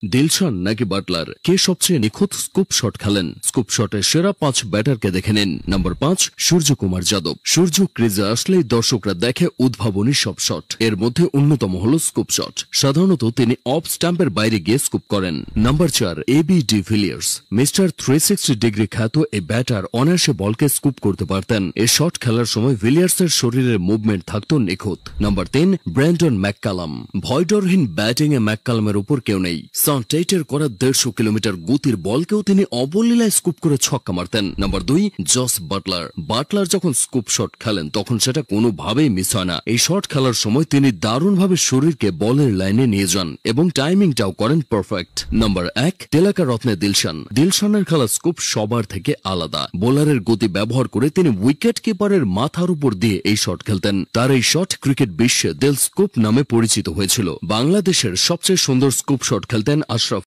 দিলশান নাকি বাটলার, কে সবচেয়ে নিখুঁত স্কুপ শট খেলেন? স্কুপ শটের সেরা 5 ব্যাটারকে দেখে নিন। নম্বর 5, সূর্যকুমার যাদব। সূর্য ক্রিজে আসলেই দর্শকরা দেখে উদ্ভাবনী সব শট। এর মধ্যে অন্যতম হল স্কুপ শট। সাধারণত তিনি অফ স্টাম্পের বাইরে গিয়ে স্কুপ করেন। নম্বর 4, এবি ডিভিলিয়ার্স। মিস্টার 360 ডিগ্রি খ্যাত এই ব্যাটার অনায়াসে বলকে স্কুপ করতে পারতেন। এই শট খেলার সময় ভিলিয়ার্সের শরীরের মুভমেন্ট থাকত নিখুঁত। নম্বর 3, ব্র্যান্ডন ম্যাককালাম। ভয়ডরহীন ব্যাটিং এ ম্যাককালামের উপর কেউ নেই। সানটাইটের করা 150 কিলোমিটার গতির বলকেও তিনি অবলীলায় স্কুপ করে ছক্কা মারতেন। নম্বর 2, জস বাটলার। বাটলার যখন স্কুপ শট খেলেন তখন সেটা কোনোভাবেই মিস হয় না। এই শট খেলার সময় তিনি দারুণভাবে শরীরকে বলের লাইনে নিয়ে যান এবং টাইমিংটাও করেন পারফেক্ট। নম্বর 1, তেলাকা রত্নে দিলশান। দিলশানের খেলা স্কুপ সবার থেকে আলাদা। বোলারের গতি ব্যবহার করে তিনি উইকেট কিপারের মাথার উপর দিয়ে এই শট খেলতেন। তার এই শট ক্রিকেট বিশ্বে দিল স্কুপ নামে পরিচিত হয়েছিল। বাংলাদেশের সবচেয়ে সুন্দর স্কুপ শট খেলতেন আশরাফ।